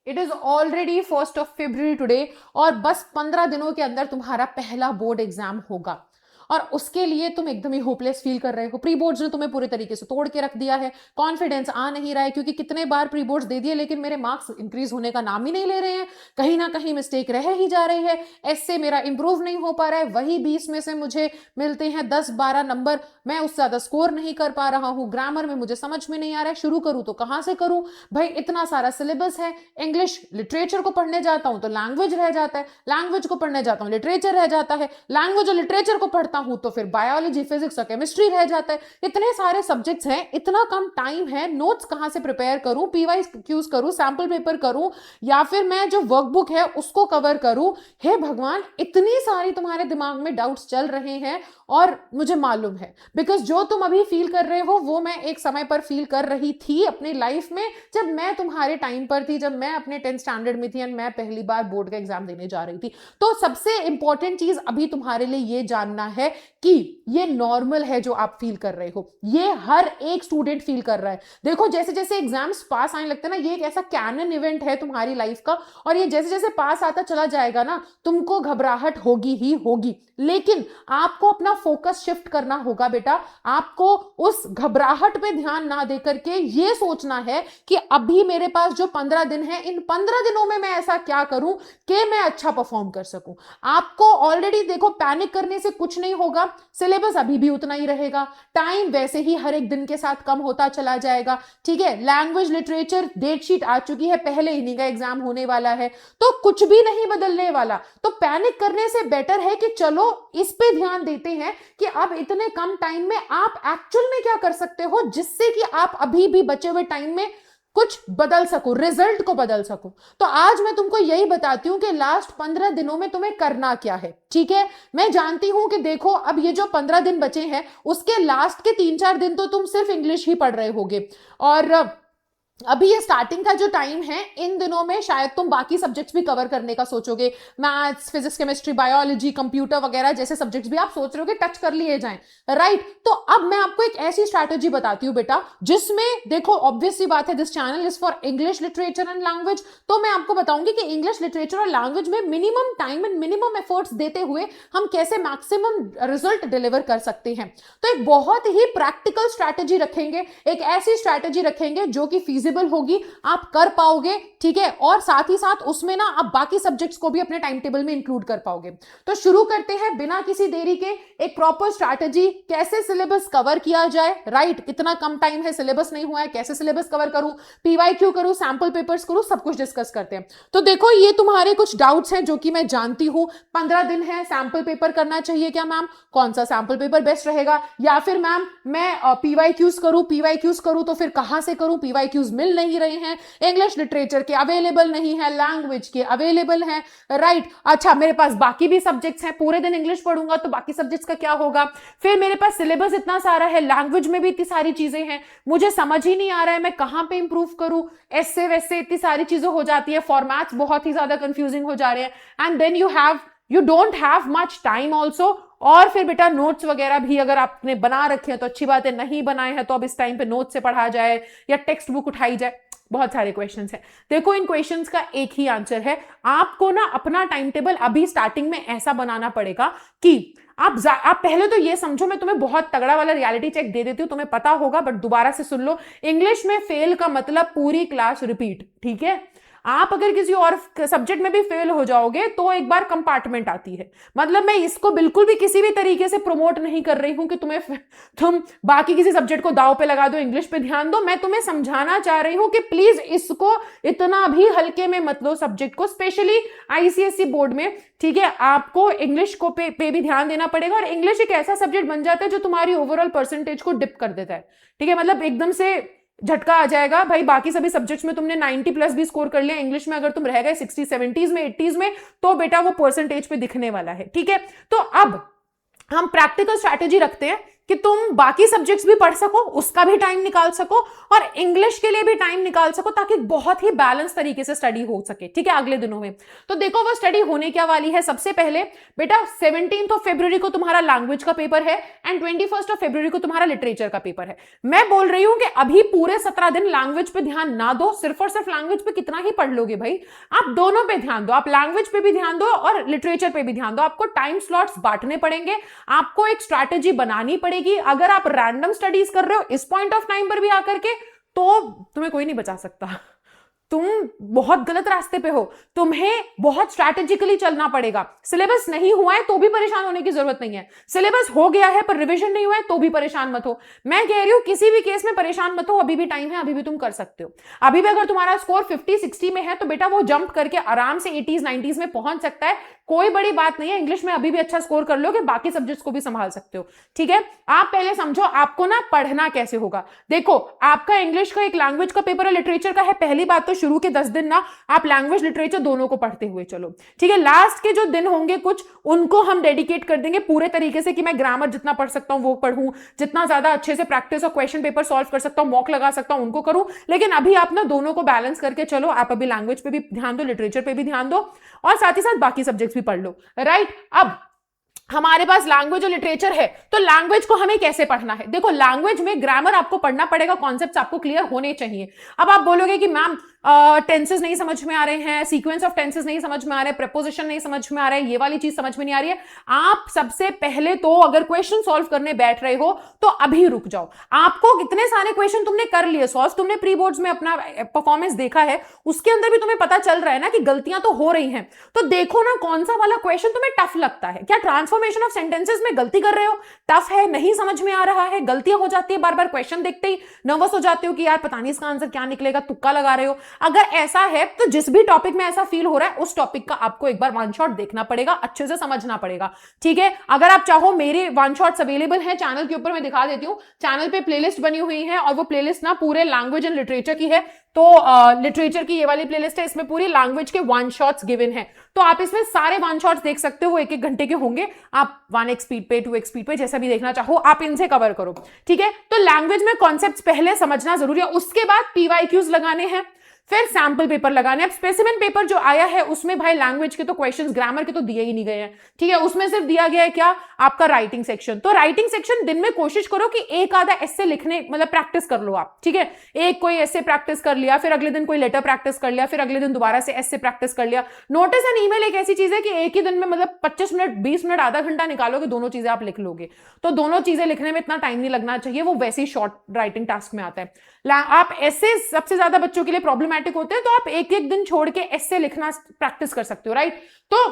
It is already 1 today, और बस 15 दिनों के अंदर तुम्हारा पहला बोर्ड एग्जाम होगा, और उसके लिए तुम एकदम ही होपलेस फील कर रहे हो। प्री बोर्ड्स ने तुम्हें पूरे तरीके से तोड़ के रख दिया है, कॉन्फिडेंस आ नहीं रहा है, क्योंकि कितने बार प्री बोर्ड्स दे दिए लेकिन मेरे मार्क्स इंक्रीज होने का नाम ही नहीं ले रहे हैं, कहीं ना कहीं मिस्टेक रह ही जा रही है, ऐसे मेरा इंप्रूव नहीं हो पा रहा है, वही 20 में से मुझे मिलते हैं 10-12 नंबर, मैं उससे ज्यादा स्कोर नहीं कर पा रहा हूँ, ग्रामर में मुझे समझ में नहीं आ रहा है, शुरू करूँ तो कहां से करूं भाई, इतना सारा सिलेबस है, इंग्लिश लिटरेचर को पढ़ने जाता हूं तो लैंग्वेज रह जाता है, लैंग्वेज को पढ़ने जाता हूं लिटरेचर रह जाता है, लैंग्वेज और लिटरेचर को पढ़ता हूं तो फिर बायोलॉजी फिजिक्स और केमिस्ट्री रह जाता है, इतने सारे सब्जेक्ट्स हैं, इतना कम टाइम है, नोट्स कहां से प्रिपेयर करूं, पीवाई क्यूज करूं, सैंपल पेपर करूं, या फिर मैं जो वर्कबुक है उसको कवर करूं। हे भगवान, इतनी सारी तुम्हारे दिमाग में डाउट्स चल रहे हैं, और मुझे मालूम है बिकॉज जो तुम अभी फील कर रहे हो वो मैं एक समय पर फील कर रही थी अपनी लाइफ में, जब मैं तुम्हारे टाइम पर थी, जब मैं अपने 10th स्टैंडर्ड में थी और मैं पहली बार बोर्ड का एग्जाम देने जा रही थी। तो सबसे इंपॉर्टेंट चीज अभी तुम्हारे लिए ये जानना है कि ये नॉर्मल है जो आप फील कर रहे हो, ये हर एक स्टूडेंट फील कर रहा है। देखो जैसे जैसे एग्जाम्स पास आने लगते हैं ना, ये एक ऐसा कैनन इवेंट है तुम्हारी लाइफ का, और ये जैसे जैसे पास आता चला जाएगा ना, तुमको घबराहट होगी ही होगी, लेकिन आपको अपना फोकस शिफ्ट करना होगा बेटा। आपको उस घबराहट पे ध्यान ना देकर के ये सोचना है कि अभी मेरे पास जो 15 दिन है, इन 15 दिनों में मैं ऐसा क्या करूं कि मैं अच्छा परफॉर्म कर सकूं। आपको ऑलरेडी देखो पैनिक करने से कुछ नहीं होगा, सिलेबस अभी भी उतना ही रहेगा, टाइम वैसे ही हर एक दिन के साथ कम होता चला जाएगा, ठीक है। लैंग्वेज लिटरेचर डेट शीट आ चुकी है, पहले इन्हीं का एग्जाम होने वाला है, तो कुछ भी नहीं बदलने वाला। तो पैनिक करने से बेटर है कि चलो इस पे ध्यान देते हैं कि अब इतने कम टाइम में आप एक्चुअल में क्या कर सकते हो, जिससे कि आप अभी भी बचे हुए टाइम में कुछ बदल सको, रिजल्ट को बदल सको। तो आज मैं तुमको यही बताती हूं कि लास्ट 15 दिनों में तुम्हें करना क्या है, ठीक है। मैं जानती हूं कि देखो अब ये जो 15 दिन बचे हैं, उसके लास्ट के 3-4 दिन तो तुम सिर्फ इंग्लिश ही पढ़ रहे होगे, और अभी ये स्टार्टिंग का जो टाइम है, इन दिनों में शायद तुम बाकी सब्जेक्ट्स भी कवर करने का सोचोगे, maths physics chemistry biology computer वगैरह जैसे सब्जेक्ट्स भी आप सोच रहे हो कि टच कर लिए जाएं, राइट। तो अब मैं आपको एक ऐसी स्ट्रैटेजी बताती हूँ बेटा, जिसमें देखो ऑब्वियस सी बात है, this channel is for English literature and language, तो मैं आपको बताऊंगी कि इंग्लिश लिटरेचर और लैंग्वेज में minimum time and minimum efforts देते हुए हम कैसे मैक्सिमम रिजल्ट डिलीवर कर सकते हैं। तो एक बहुत ही प्रैक्टिकल स्ट्रैटेजी रखेंगे, एक ऐसी स्ट्रैटेजी रखेंगे जो कि होगी, आप कर पाओगे, ठीक है, और साथ ही साथ उसमें ना आप बाकी सब्जेक्ट्स को भी अपने टाइम टेबल में इंक्लूड कर पाओगे। तो शुरू करते हैं बिना किसी देरी के, एक प्रॉपर स्ट्रैटेजी, कैसे सिलेबस कवर किया जाए, राइट। कितना कम टाइम है, सिलेबस नहीं हुआ है, कैसे सिलेबस कवर करूं, पीवाईक्यू करूं, सैंपल पेपर्स करूं, सब कुछ डिस्कस करते हैं। तो देखो ये तुम्हारे कुछ डाउट्स हैं जो कि मैं जानती हूं। 15 दिन है, सैंपल पेपर करना चाहिए क्या मैम, कौन सा सैंपल पेपर बेस्ट रहेगा, या फिर मैम मैं पीवाईक्यूज करूं तो फिर कहां से करूं, पीवाईक्यूज मिल नहीं रहे हैं, इंग्लिश लिटरेचर के अवेलेबल नहीं है, लैंग्वेज के अवेलेबल है, राइट। अच्छा मेरे पास बाकी भी सब्जेक्ट्स हैं, पूरे दिन इंग्लिश पढ़ूंगा तो बाकी सब्जेक्ट्स का क्या होगा, फिर मेरे पास सिलेबस इतना सारा है, लैंग्वेज में भी इतनी सारी चीजें हैं, मुझे समझ ही नहीं आ रहा है मैं कहां पे इंप्रूव करूं, ऐसे वैसे इतनी सारी चीजें हो जाती है, फॉर्मेट्स बहुत ही ज्यादा कंफ्यूजिंग हो जा रहे हैं, and then you don't have much time also. और फिर बेटा नोट्स वगैरह भी अगर आपने बना रखे हैं तो अच्छी बात है, नहीं बनाए हैं तो अब इस टाइम पे नोट से पढ़ा जाए या टेक्स्ट बुक उठाई जाए। बहुत सारे क्वेश्चंस हैं, देखो इन क्वेश्चंस का एक ही आंसर है, आपको ना अपना टाइम टेबल अभी स्टार्टिंग में ऐसा बनाना पड़ेगा कि आप पहले तो ये समझो, मैं तुम्हें बहुत तगड़ा वाला रियलिटी चेक दे देती हूँ, तुम्हें पता होगा बट दोबारा से सुन लो। इंग्लिश में फेल का मतलब पूरी क्लास रिपीट, ठीक है। आप अगर किसी और सब्जेक्ट में भी फेल हो जाओगे तो एक बार कंपार्टमेंट आती है, मतलब मैं इसको बिल्कुल भी किसी भी तरीके से प्रमोट नहीं कर रही हूं कि तुम बाकी किसी सब्जेक्ट को दांव पे लगा दो, इंग्लिश पे ध्यान दो। मैं तुम्हें समझाना चाह रही हूं कि प्लीज इसको इतना भी हल्के में मत लो सब्जेक्ट को, स्पेशली आईसीएसई बोर्ड में, ठीक है। आपको इंग्लिश को पे भी ध्यान देना पड़ेगा, और इंग्लिश एक ऐसा सब्जेक्ट बन जाता है जो तुम्हारी ओवरऑल परसेंटेज को डिप कर देता है, ठीक है। मतलब एकदम से झटका आ जाएगा भाई, बाकी सभी सब्जेक्ट्स में तुमने 90+ भी स्कोर कर लिया, इंग्लिश में अगर तुम रह गए 60, 70s में, 80s में, तो बेटा वो परसेंटेज पे दिखने वाला है, ठीक है। तो अब हम प्रैक्टिकल स्ट्रैटेजी रखते हैं कि तुम बाकी सब्जेक्ट्स भी पढ़ सको, उसका भी टाइम निकाल सको, और इंग्लिश के लिए भी टाइम निकाल सको, ताकि बहुत ही बैलेंस तरीके से स्टडी हो सके, ठीक है, अगले दिनों में। तो देखो वो स्टडी होने क्या वाली है। सबसे पहले बेटा 17 फरवरी को तुम्हारा लैंग्वेज का पेपर है एंड 21 फरवरी को तुम्हारा लिटरेचर का पेपर है। मैं बोल रही हूं कि अभी पूरे 17 दिन लैंग्वेज पे ध्यान ना दो, सिर्फ और सिर्फ लैंग्वेज पे कितना ही पढ़ लोगे भाई, आप दोनों पे ध्यान दो, आप लैंग्वेज पे भी ध्यान दो और लिटरेचर पे भी ध्यान दो। आपको टाइम स्लॉट्स बांटने पड़ेंगे, आपको एक स्ट्रैटेजी बनानी पड़ेगी। अगर आप रैंडम स्टडीज कर रहे हो इस पॉइंट ऑफ टाइम पर भी आकर के, तो तुम्हें कोई नहीं बचा सकता, तुम बहुत गलत रास्ते पे हो, तुम्हें बहुत स्ट्रैटेजिकली चलना पड़ेगा। सिलेबस नहीं हुआ है तो भी परेशान होने की जरूरत नहीं है, सिलेबस हो गया है पर रिवीजन नहीं हुआ है तो भी परेशान मत हो। मैं कह रही हूं किसी भी केस में परेशान मत हो, अभी भी टाइम है, अभी भी तुम कर सकते हो। अभी भी अगर तुम्हारा स्कोर 50-60 में है तो बेटा वो जंप करके आराम से 80s-90s में पहुंच सकता है, कोई बड़ी बात नहीं है। इंग्लिश में अभी भी अच्छा स्कोर कर लोगे, बाकी सब्जेक्ट्स को भी संभाल सकते हो, ठीक है। आप पहले समझो आपको ना पढ़ना कैसे होगा। देखो आपका इंग्लिश का एक लैंग्वेज का पेपर है, लिटरेचर का है। पहली बात तो शुरू के 10 दिन ना आप लैंग्वेज लिटरेचर दोनों को पढ़ते हुए चलो, ठीक है। लास्ट के जो दिन होंगे कुछ, उनको हम डेडिकेट कर देंगे पूरे तरीके से कि मैं ग्रामर जितना पढ़ सकता हूं वो पढ़ूं, जितना ज्यादा अच्छे से प्रैक्टिस और क्वेश्चन पेपर सॉल्व कर सकता हूं, मॉक लगा सकता हूं, उनको करूं। लेकिन अभी आप ना दोनों को बैलेंस करके चलो, आप अभी लैंग्वेज पे भी ध्यान दो, लिटरेचर पे भी ध्यान दो, और साथ ही साथ बाकी सब्जेक्ट्स भी पढ़ लो, राइट। अब हमारे पास लैंग्वेज और लिटरेचर है, तो लैंग्वेज को हमें कैसे पढ़ना है। देखो लैंग्वेज में ग्रामर आपको पढ़ना पड़ेगा, कॉन्सेप्ट्स आपको क्लियर होने चाहिए। अब आप बोलोगे कि मैम टेंसेस नहीं समझ में आ रहे हैं, सीक्वेंस ऑफ टेंसेस नहीं समझ में आ रहे, प्रीपोजिशन नहीं समझ में आ रहा है, ये वाली चीज समझ में नहीं आ रही है। आप सबसे पहले तो अगर क्वेश्चन सॉल्व करने बैठ रहे हो तो अभी रुक जाओ। आपको कितने सारे क्वेश्चन तुमने कर लिए सॉल्व, तुमने प्री बोर्ड्स में अपना परफॉर्मेंस देखा है, उसके अंदर भी तुम्हें पता चल रहा है ना कि गलतियां तो हो रही हैं। तो देखो ना कौन सा वाला क्वेश्चन तुम्हें टफ लगता है। क्या ट्रांसफॉर्मेशन ऑफ सेंटेंसेस में गलती कर रहे हो, टफ है, नहीं समझ में आ रहा है, गलतियां हो जाती है, बार बार क्वेश्चन देखते ही नर्वस हो जाते हो कि यार पता नहीं इसका आंसर क्या निकलेगा, तुक्का लगा रहे हो। अगर ऐसा है तो जिस भी टॉपिक में ऐसा फील हो रहा है उस टॉपिक का आपको एक बार वन शॉट देखना पड़ेगा, अच्छे से समझना पड़ेगा, ठीक है। अगर आप चाहो मेरे वन शॉट्स अवेलेबल हैं चैनल के ऊपर, मैं दिखा देती हूं, चैनल पे प्लेलिस्ट बनी हुई है और वो प्लेलिस्ट ना पूरे लैंग्वेज एंड लिटरेचर की है। तो लिटरेचर की ये वाली प्लेलिस्ट है, इसमें पूरी लैंग्वेज के वन शॉट्स गिवन है, तो आप इसमें सारे वन शॉट्स देख सकते हो, 1-1 घंटे के होंगे। आप 1x स्पीड पे, 2x स्पीड पे, जैसा भी देखना चाहो आप इनसे कवर करो, ठीक है। तो लैंग्वेज में कॉन्सेप्ट्स पहले समझना जरूरी है, उसके बाद पीवाईक्यूज लगाने हैं, फिर सैंपल पेपर लगाने। अब स्पेसिमेन पेपर जो आया है उसमें भाई लैंग्वेज के तो क्वेश्चंस, ग्रामर के तो दिए ही नहीं गए हैं, ठीक है। उसमें सिर्फ दिया गया है क्या, आपका राइटिंग सेक्शन। तो राइटिंग सेक्शन दिन में कोशिश करो कि एक आधा एस्से लिखने, मतलब प्रैक्टिस कर लो आप, ठीक है। एक कोई एस्से प्रैक्टिस कर लिया, फिर अगले दिन कोई लेटर प्रैक्टिस कर लिया, फिर अगले दिन दोबारा से एस्से प्रैक्टिस कर लिया। नोटिस एंड ईमेल एक ऐसी चीज है कि एक ही दिन में मतलब 25 मिनट, 20 मिनट, आधा घंटा निकालोगे, दोनों चीजें आप लिख लोगे। तो दोनों चीजें लिखने में इतना टाइम नहीं लगना चाहिए, वो वैसे ही शॉर्ट राइटिंग टास्क में आता है। आप एस्से सबसे ज्यादा बच्चों के लिए प्रॉब्लमैटिक होते हैं, तो आप एक-एक दिन छोड़ के एस्से लिखना प्रैक्टिस कर सकते हो, राइट। तो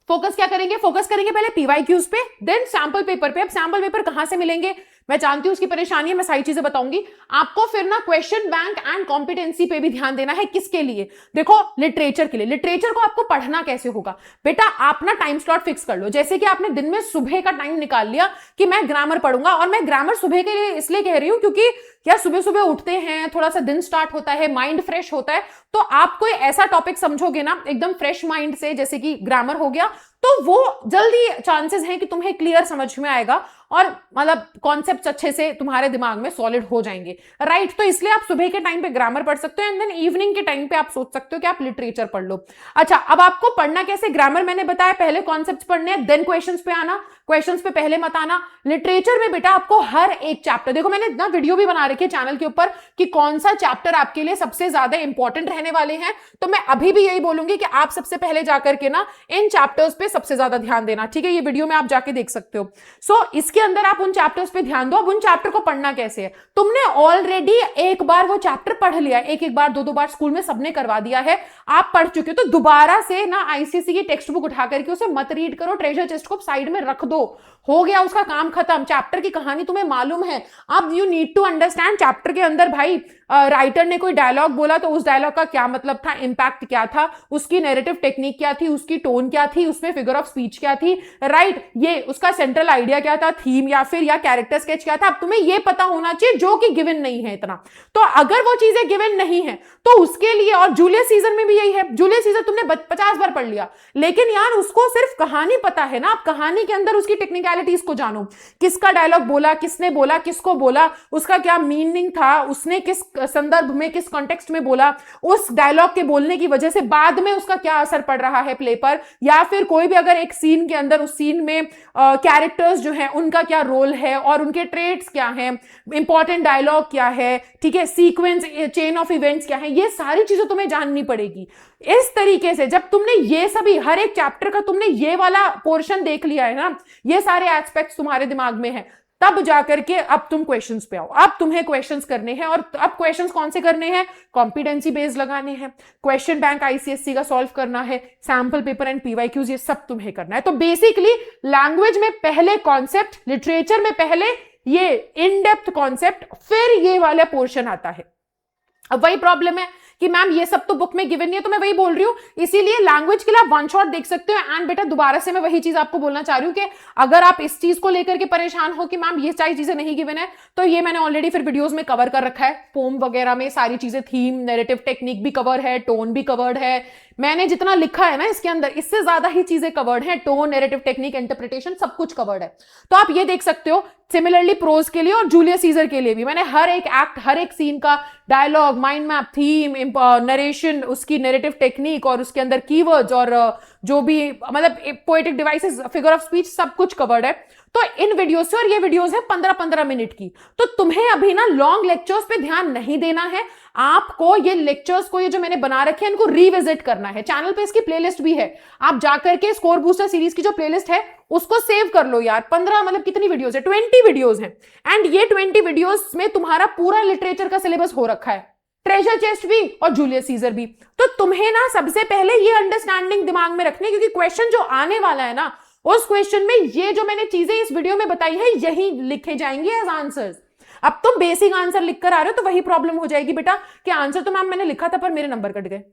फोकस क्या करेंगे, फोकस करेंगे पहले पीवाईक्यूज पे, देन सैंपल पेपर पे। अब सैंपल पेपर कहां से मिलेंगे, मैं जानती हूं उसकी परेशानी है, मैं सारी चीजें बताऊंगी आपको। फिर ना क्वेश्चन बैंक एंड कॉम्पिटेंसी पे भी ध्यान देना है। किसके लिए, देखो लिटरेचर के लिए। लिटरेचर को आपको पढ़ना कैसे होगा बेटा, आप ना टाइम स्लॉट फिक्स कर लो। जैसे कि आपने दिन में सुबह का टाइम निकाल लिया कि मैं ग्रामर पढ़ूंगा, और मैं ग्रामर सुबह के लिए इसलिए कह रही हूं क्योंकि यार सुबह सुबह उठते हैं, थोड़ा सा दिन स्टार्ट होता है, माइंड फ्रेश होता है, तो आप कोई ऐसा टॉपिक समझोगे ना एकदम फ्रेश माइंड से, जैसे कि ग्रामर हो गया, तो वो जल्दी चांसेस हैं कि तुम्हें क्लियर समझ में आएगा और मतलब कॉन्सेप्ट्स अच्छे से तुम्हारे दिमाग में सॉलिड हो जाएंगे, राइट। तो इसलिए आप सुबह के टाइम पे ग्रामर पढ़ सकते हो, एंड देन इवनिंग के टाइम पे आप सोच सकते हो कि आप लिटरेचर पढ़ लो। अच्छा, अब आपको पढ़ना कैसे, ग्रामर मैंने बताया पहले कॉन्सेप्ट्स पढ़ने हैं, देन क्वेश्चंस पे आना, क्वेश्चंस पे पहले मत आना। लिटरेचर में बेटा आपको हर एक चैप्टर, देखो मैंने ना वीडियो भी बना रखी है चैनल के ऊपर कि कौन सा चैप्टर आपके लिए सबसे ज्यादा इंपॉर्टेंट रहने वाले हैं, तो मैं अभी भी यही बोलूंगी कि आप सबसे पहले जाकर के ना इन चैप्टर्स पे सबसे ज्यादा ध्यान देना, ठीक है। ये वीडियो में आप जाके देख सकते हो। सो इसके अंदर आप उन चैप्टर्स पे ध्यान दो। अब उन चैप्टर को पढ़ना कैसे है, तुमने ऑलरेडी एक बार वो चैप्टर पढ़ लिया, एक एक बार, दो दो बार स्कूल में सबने करवा दिया है, आप पढ़ चुके हो, तो दोबारा से ना आईसीएसई की टेक्स्ट बुक उठा करके उसे मत रीड करो, ट्रेजर चेस्ट को साइड में रख दो, हो गया उसका काम खत्म। चैप्टर की कहानी तुम्हें मालूम है। अब you need to understand chapter के अंदर भाई राइटर ने कोई डायलॉग बोला तो उस डायलॉग का क्या मतलब था, इंपैक्ट क्या था, उसकी नैरेटिव टेक्निक क्या थी, उसकी टोन क्या थी, उसमें फिगर ऑफ स्पीच क्या थी, राइट, ये उसका सेंट्रल आइडिया क्या था, थीम या फिर या कैरेक्टर स्केच क्या था। अब तुम्हें ये पता होना चाहिए जो कि गिवन नहीं है इतना। तो अगर वो चीजें गिवन नहीं है तो उसके लिए, और जूलियस सीजर में भी यही है, जूलियस सीजर तुमने 50 बार पढ़ लिया, लेकिन यार उसको सिर्फ कहानी पता है ना, आप कहानी के अंदर उसकी टेक्निकलिटीज को जानो, किसका डायलॉग बोला, किसने बोला, किसको बोला, उसका क्या मीनिंग था, उसने किस संदर्भ में, किस कॉन्टेक्स्ट में बोला, उस डायलॉग के बोलने की वजह से बाद में उसका क्या असर पड़ रहा है प्ले पर, या फिर कोई भी अगर एक सीन के अंदर उस सीन में कैरेक्टर्स जो हैं उनका क्या रोल है और उनके ट्रेट्स क्या हैं, इंपॉर्टेंट डायलॉग क्या है, ठीक है, सीक्वेंस, चेन ऑफ इवेंट्स क्या है, ये सारी चीजें तुम्हें जाननी पड़ेगी। इस तरीके से जब तुमने ये सभी, हर एक चैप्टर का तुमने ये वाला पोर्शन देख लिया है ना, ये सारे एस्पेक्ट्स तुम्हारे दिमाग में है, तब जाकर के अब तुम क्वेश्चंस पे आओ। अब तुम्हें क्वेश्चंस करने हैं, और अब क्वेश्चंस कौन से करने हैं, कॉम्पिटेंसी बेस्ड लगाने हैं, क्वेश्चन बैंक आईसीएससी का सॉल्व करना है, सैंपल पेपर एंड पीवाईक्यूज, ये सब तुम्हें करना है। तो बेसिकली लैंग्वेज में पहले कॉन्सेप्ट, लिटरेचर में पहले ये इन डेप्थ कॉन्सेप्ट, फिर ये वाला पोर्शन आता है। अब वही प्रॉब्लम है कि मैम ये सब तो बुक में गिवन नहीं है, तो मैं वही बोल रही हूं, इसीलिए लैंग्वेज के लिए आप वन शॉट देख सकते हो। एंड बेटा दोबारा से मैं वही चीज आपको बोलना चाह रही हूं कि अगर आप इस चीज को लेकर के परेशान हो कि मैम ये सारी चीजें नहीं गिवन है, तो ये मैंने ऑलरेडी फिर वीडियोस में कवर कर रखा है, पोम वगैरह में सारी चीजें, थीम, नैरेटिव टेक्निक भी कवर है, टोन भी कवर्ड है, मैंने जितना लिखा है ना इसके अंदर, इससे ज्यादा ही चीजें कवर्ड है, टोन, नैरेटिव टेक्निक, इंटरप्रिटेशन, सब कुछ कवर्ड है। तो आप ये देख सकते हो। सिमिलरली प्रोज के लिए और जूलियस सीजर के लिए भी मैंने हर एक एक्ट, हर एक सीन का dialogue, mind map, theme, narration, उसकी नैरेटिव टेक्निक और उसके अंदर कीवर्ड्स और जो भी मतलब poetic devices, figure of speech, सब कुछ कवर्ड है। तो इन वीडियोस से, और ये वीडियोस है 15-15 मिनट की, तो तुम्हें अभी ना लॉन्ग लेक्चर्स पे ध्यान नहीं देना है, आपको ये लेक्चर्स को, ये जो मैंने बना रखे हैं, इनको रिविजिट करना है। चैनल पे इसकी प्लेलिस्ट भी है, आप जाकर के स्कोर बूस्टर सीरीज की जो प्लेलिस्ट है उसको सेव कर लो यार। 15 मतलब कितनी वीडियोस है, 20 वीडियोस हैं, एंड ये 20 वीडियोस में तुम्हारा पूरा लिटरेचर का सिलेबस हो रखा है, ट्रेजर चेस्ट भी और जूलियस सीजर भी। तो तुम्हें ना सबसे पहले ये अंडरस्टैंडिंग दिमाग में रखनी है, क्योंकि क्वेश्चन जो आने वाला है ना, उस क्वेश्चन में ये जो मैंने चीजें इस वीडियो में बताई है यही लिखे जाएंगे एज आंसर्स। अब तुम बेसिक आंसर लिखकर आ रहे हो तो वही प्रॉब्लम हो जाएगी बेटा कि आंसर तो मैम मैंने लिखा था पर मेरे नंबर कट गए,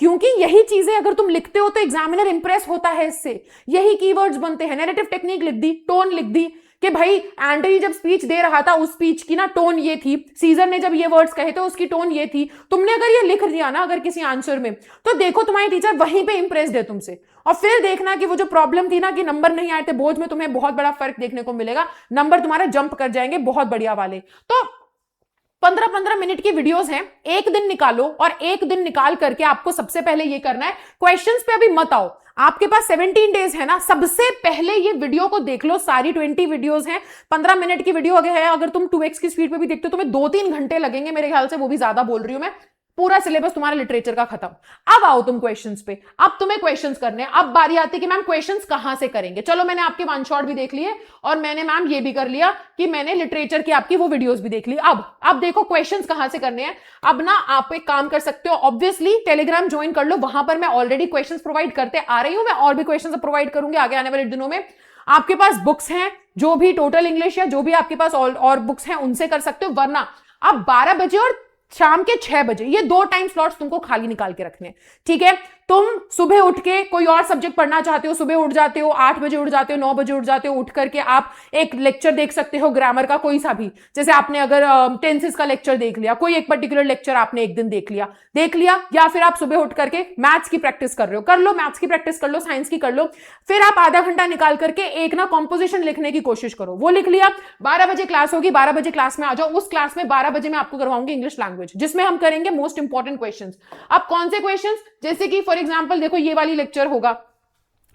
क्योंकि यही चीजें अगर तुम लिखते हो तो एग्जामिनर इंप्रेस होता है इससे। यही कीवर्ड्स बनते हैं, नैरेटिव टेक्निक लिख दी, टोन लिख दी कि भाई एंटनी जब स्पीच दे रहा था उस स्पीच की ना टोन ये थी, सीजर ने जब ये वर्ड्स कहे थे उसकी टोन ये थी। तुमने अगर ये लिख दिया ना अगर किसी आंसर में, तो देखो तुम्हारी टीचर वहीं पे इंप्रेस्ड है तुमसे, और फिर देखना कि वो जो प्रॉब्लम थी ना कि नंबर नहीं आए थे बोर्ड में, तुम्हें बहुत बड़ा फर्क देखने को मिलेगा, नंबर तुम्हारा जंप कर जाएंगे बहुत बढ़िया वाले। तो 15-15 मिनट की वीडियोस हैं, एक दिन निकालो, और एक दिन निकाल करके आपको सबसे पहले ये करना है, क्वेश्चंस पे अभी मत आओ, आपके पास 17 डेज है ना, सबसे पहले ये वीडियो को देख लो, सारी 20 वीडियोस हैं, 15 मिनट की वीडियो है, अगर तुम 2x की स्पीड पे भी देखते हो तुम्हें 2-3 घंटे लगेंगे मेरे ख्याल से, वो भी ज्यादा बोल रही हूं मैं, पूरा सिलेबस तुम्हारा लिटरेचर का खत्म। अब आओ तुम क्वेश्चंस पे, अब तुम्हें क्वेश्चंस करने हैं। अब बारी आती है कि मैम क्वेश्चंस कहां से करेंगे। चलो मैंने आपके वन शॉट भी देख लिए, और मैंने मैम ये भी कर लिया कि मैंने लिटरेचर की आपकी वो वीडियोस भी देख ली। अब देखो क्वेश्चंस कहां से करने हैं। अब ना आप एक काम कर सकते हो, ऑब्वियसली टेलीग्राम ज्वाइन कर लो, वहां पर मैं ऑलरेडी क्वेश्चन प्रोवाइड करते आ रही हूं, मैं और भी क्वेश्चन प्रोवाइड करूंगी आगे आने वाले दिनों में। आपके पास बुक्स हैं, जो भी टोटल इंग्लिश या जो भी आपके पास और बुक्स हैं उनसे कर सकते हो, वरना आप 12 बजे और शाम के 6 बजे ये 2 टाइम स्लॉट्स तुमको खाली निकाल के रखने हैं, ठीक है। तुम सुबह उठ के कोई और सब्जेक्ट पढ़ना चाहते हो, सुबह उठ जाते हो, 8 बजे उठ जाते हो, 9 बजे उठ जाते हो, उठ करके आप एक लेक्चर देख सकते हो ग्रामर का कोई सा भी, जैसे आपने अगर टेंसेस का लेक्चर देख लिया, कोई एक पर्टिकुलर लेक्चर आपने एक दिन देख लिया, या फिर आप सुबह उठ करके मैथ्स की प्रैक्टिस कर रहे हो, कर लो मैथ्स की प्रैक्टिस कर लो, साइंस की कर लो, फिर आप आधा घंटा निकाल करके एक ना कॉम्पोजिशन लिखने की कोशिश करो, वो लिख लिया। 12 बजे क्लास होगी, 12 बजे क्लास में आ जाओ, उस क्लास में 12 बजे मैं आपको करवाऊंगी इंग्लिश लैंग्वेज, जिसमें हम करेंगे मोस्ट इंपॉर्टेंट क्वेश्चंस। अब कौन से क्वेश्चंस, जैसे कि फॉर एग्जांपल देखो ये वाली लेक्चर होगा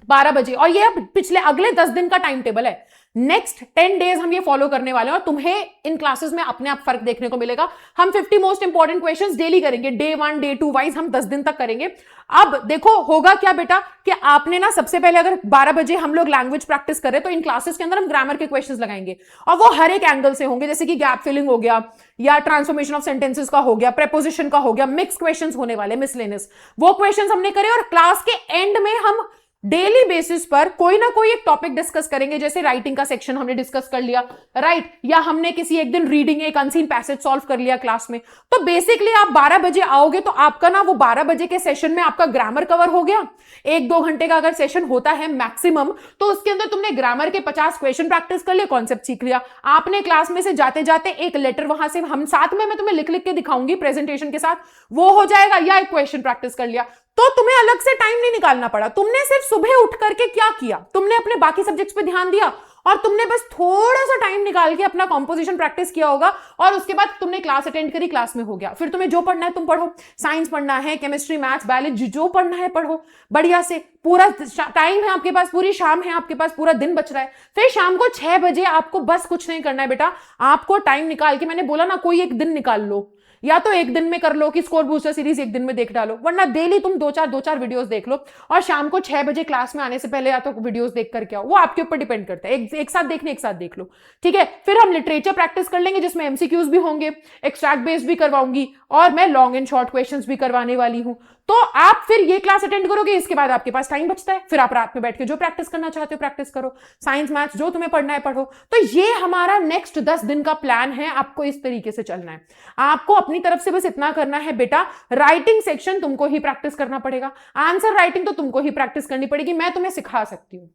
12 बजे, और ये पिछले अगले 10 दिन का टाइम टेबल है, नेक्स्ट 10 डेज हम ये फॉलो करने वाले हैं, और तुम्हें इन क्लासेस में अपने आप फर्क देखने को मिलेगा। हम 50 मोस्ट इंपॉर्टेंट क्वेश्चंस डेली करेंगे, डे 1 डे 2 वाइज हम 10 दिन तक करेंगे। अब देखो होगा क्या बेटा कि आपने ना सबसे पहले अगर 12 बजे हम लोग लैंग्वेज प्रैक्टिस करें तो इन क्लासेस के अंदर हम ग्रामर के क्वेश्चंस लगाएंगे, और वो हर एक एंगल से होंगे, जैसे कि गैप फिलिंग हो गया, या ट्रांसफॉर्मेशन ऑफ सेंटेंसेस का हो गया, प्रेपोजिशन का हो गया, मिक्स क्वेश्चंस होने वाले, मिसलेनियस, वो क्वेश्चंस हमने करे, और क्लास के एंड में हम डेली बेसिस पर कोई ना कोई एक टॉपिक डिस्कस करेंगे, जैसे राइटिंग का सेक्शन हमने डिस्कस कर लिया, राइट, या हमने किसी एक दिन रीडिंग एक अनसीन पैसेज सॉल्व कर लिया क्लास में। तो बेसिकली आप 12 बजे आओगे तो आपका ना वो 12 बजे के सेशन में आपका ग्रामर कवर हो गया। 1-2 घंटे का अगर सेशन होता है मैक्सिमम, तो उसके अंदर तुमने ग्रामर के 50 क्वेश्चन प्रैक्टिस कर लिए, कॉन्सेप्ट सीख लिया। आपने क्लास में से जाते जाते एक लेटर वहां से हम साथ में मैं तुम्हें लिख लिख के दिखाऊंगी प्रेजेंटेशन के साथ, वो हो जाएगा, या एक क्वेश्चन प्रैक्टिस कर लिया। तो तुम्हें अलग से टाइम नहीं निकालना पड़ा। तुमने सिर्फ सुबह उठ करके क्या किया, तुमने अपने बाकी सब्जेक्ट्स पे ध्यान दिया और तुमने बस थोड़ा सा टाइम निकाल के अपना कॉम्पोजिशन प्रैक्टिस किया होगा, और उसके बाद तुमने क्लास अटेंड करी, क्लास में हो गया। फिर तुम्हें जो पढ़ना है तुम पढ़ो, साइंस पढ़ना है, केमिस्ट्री, मैथ्स, बायोलॉजी, जो पढ़ना है पढ़ो बढ़िया से। पूरा टाइम है आपके पास, पूरी शाम है आपके पास, पूरा दिन बच रहा है। फिर शाम को 6 बजे आपको बस कुछ नहीं करना है बेटा, आपको टाइम निकाल के, मैंने बोला ना, कोई एक दिन निकाल लो, या तो एक दिन में कर लो कि स्कोर बूस्टर सीरीज एक दिन में देख डालो, वरना डेली तुम दो चार वीडियोस देख लो, और शाम को 6 बजे क्लास में आने से पहले या तो वीडियोस देख करके आओ। वो आपके ऊपर डिपेंड करता है, एक साथ देखने एक साथ देख लो, ठीक है। फिर हम लिटरेचर प्रैक्टिस कर लेंगे, जिसमें एमसीक्यूज भी होंगे, एक्सट्रैक्ट बेस्ड भी करवाऊंगी, और मैं लॉन्ग एंड शॉर्ट क्वेश्चंस भी करवाने वाली हूं। तो आप फिर ये क्लास अटेंड करोगे, इसके बाद आपके पास टाइम बचता है, फिर आप रात में बैठ के जो प्रैक्टिस करना चाहते हो प्रैक्टिस करो, साइंस मैथ्स जो तुम्हें पढ़ना है पढ़ो। तो ये हमारा नेक्स्ट 10 दिन का प्लान है, आपको इस तरीके से चलना है। आपको अपनी तरफ से बस इतना करना है बेटा, राइटिंग सेक्शन तुमको ही प्रैक्टिस करना पड़ेगा, आंसर राइटिंग तो तुमको ही प्रैक्टिस करनी पड़ेगी। मैं तुम्हें सिखा सकती हूं,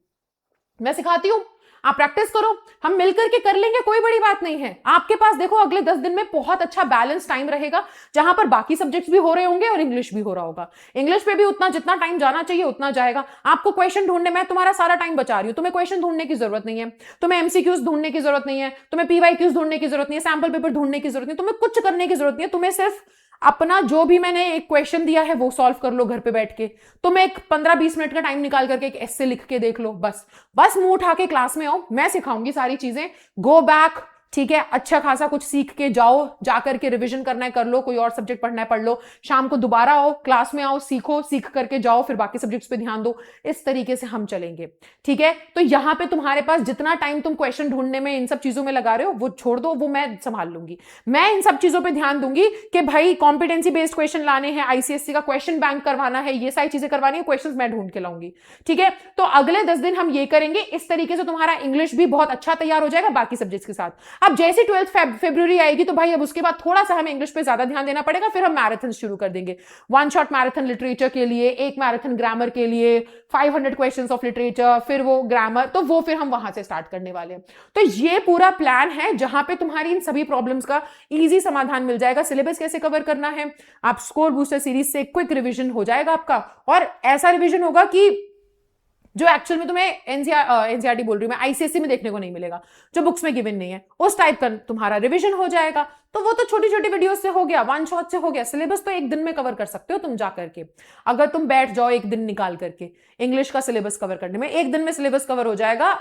मैं सिखाती हूं, आप प्रैक्टिस करो, हम मिलकर के कर लेंगे, कोई बड़ी बात नहीं है। आपके पास देखो अगले 10 दिन में बहुत अच्छा बैलेंस टाइम रहेगा, जहां पर बाकी सब्जेक्ट्स भी हो रहे होंगे और इंग्लिश भी हो रहा होगा। इंग्लिश पे भी उतना जितना टाइम जाना चाहिए उतना जाएगा। आपको क्वेश्चन ढूंढने में तुम्हारा सारा टाइम बचा रही हूं, तुम्हें क्वेश्चन ढूंढने की जरूरत नहीं है, तुम्हें एमसीक्यूज ढूंढने की जरूरत नहीं है, तुम्हें पीवाईक्यूज ढूंढने की जरूरत नहीं है, सैंपल पेपर ढूंढने की जरूरत नहीं है, तुम्हें कुछ करने की जरूरत नहीं है। तुम्हें सिर्फ अपना जो भी मैंने एक क्वेश्चन दिया है वो सॉल्व कर लो घर पे बैठ के। तुम एक 15-20 मिनट का टाइम निकाल करके एक एस्से लिख के देख लो, बस मुंह उठा के क्लास में आओ, मैं सिखाऊंगी सारी चीजें। गो बैक, ठीक है, अच्छा खासा कुछ सीख के जाओ, जाकर के रिवीजन करना है कर लो, कोई और सब्जेक्ट पढ़ना है पढ़ लो, शाम को दोबारा आओ, क्लास में आओ, सीखो, सीख करके जाओ, फिर बाकी सब्जेक्ट्स पे ध्यान दो। इस तरीके से हम चलेंगे, ठीक है। तो यहां पे तुम्हारे पास जितना टाइम तुम क्वेश्चन ढूंढने में इन सब चीजों में लगा रहे हो वो छोड़ दो, वो मैं संभाल लूंगी। मैं इन सब चीजों पर ध्यान दूंगी कि भाई कॉम्पिटेंसी बेस्ड क्वेश्चन लाने हैं, आईसीएससी का क्वेश्चन बैंक करवाना है, ये सारी चीजें करवानी है, क्वेश्चन मैं ढूंढ के लाऊंगी, ठीक है। तो अगले 10 दिन हम ये करेंगे, इस तरीके से तुम्हारा इंग्लिश भी बहुत अच्छा तैयार हो जाएगा बाकी सब्जेक्ट्स के साथ। अब जैसे 12 फरवरी आएगी तो भाई अब उसके बाद थोड़ा सा हमें इंग्लिश पे ज्यादा ध्यान देना पड़ेगा, फिर हम मैराथन शुरू कर देंगे। 1 शॉट मैराथन लिटरेचर के लिए, 1 मैराथन ग्रामर के लिए, 500 क्वेश्चंस ऑफ लिटरेचर, फिर वो ग्रामर, तो वो फिर हम वहां से स्टार्ट करने वाले हैं। तो ये पूरा प्लान है जहां पे तुम्हारी इन सभी प्रॉब्लम्स का इजी समाधान मिल जाएगा। सिलेबस कैसे कवर करना है, आप स्कोर बूस्टर सीरीज से क्विक रिविजन हो जाएगा आपका, और ऐसा रिविजन होगा कि जो एक्चुअल में तुम्हें एनसीईआरटी बोल रही हूं मैं, आईसीएससी में देखने को नहीं मिलेगा, जो बुक्स में गिवन नहीं है, उस टाइप का तुम्हारा रिवीजन हो जाएगा। तो वो तो छोटी छोटी वीडियो से हो गया, 1 शॉट से हो गया। सिलेबस तो एक दिन में कवर कर सकते हो तुम जा करके, अगर तुम बैठ जाओ एक दिन निकाल करके इंग्लिश का सिलेबस कवर करने में, एक दिन में सिलेबस कवर हो जाएगा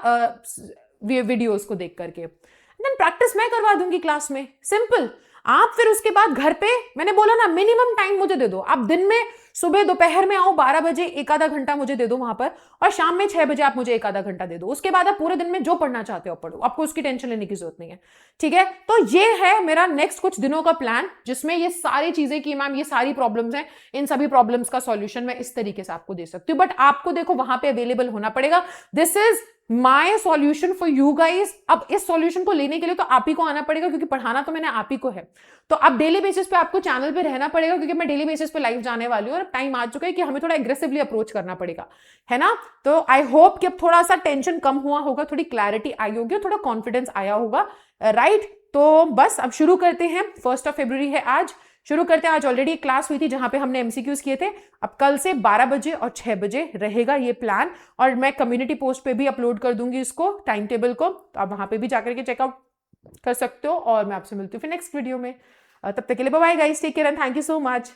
वीडियोस को देख करके। देन प्रैक्टिस मैं करवा दूंगी क्लास में, सिंपल। आप फिर उसके बाद घर पे, मैंने बोला ना मिनिमम टाइम मुझे दे दो। आप दिन में सुबह दोपहर में आओ 12 बजे, एक आधा घंटा मुझे दे दो वहां पर, और शाम में 6 बजे आप मुझे एक आधा घंटा दे दो। उसके बाद आप पूरे दिन में जो पढ़ना चाहते हो पढ़ो, आपको उसकी टेंशन लेने की जरूरत नहीं है, ठीक है। तो ये है मेरा नेक्स्ट कुछ दिनों का प्लान, जिसमें ये सारी चीजें कि मैम ये सारी प्रॉब्लम्स हैं, इन सभी प्रॉब्लम्स का सॉल्यूशन मैं इस तरीके से आपको दे सकती हूँ। बट आपको देखो वहां पे अवेलेबल होना पड़ेगा। This is my solution for you guys. अब इस सॉल्यूशन को लेने के लिए तो आप ही को आना पड़ेगा, क्योंकि पढ़ाना तो मैंने आप ही को है। तो अब डेली बेसिस पे आपको चैनल पे रहना पड़ेगा, क्योंकि मैं डेली बेसिस पे लाइव जाने वाली हूँ, और टाइम आ चुका है कि हमें थोड़ा एग्रेसिवली अप्रोच करना पड़ेगा, है ना। तो आई होप कि अब थोड़ा सा टेंशन कम हुआ होगा, थोड़ी क्लैरिटी आई होगी, थोड़ा कॉन्फिडेंस आया होगा, राइट। तो बस अब शुरू करते हैं। 1 फरवरी है आज, शुरू करते हैं। आज ऑलरेडी एक क्लास हुई थी जहां पे हमने एमसीक्यूज किए थे। अब कल से 12 बजे और 6 बजे रहेगा ये प्लान, और मैं कम्युनिटी पोस्ट पे भी अपलोड कर दूंगी इसको, टाइम टेबल को, तो आप वहां पे भी जाकर के चेकआउट कर सकते हो। और मैं आपसे मिलती हूँ फिर नेक्स्ट वीडियो में। तब तक के लिए bye bye guys, take care and thank you so much.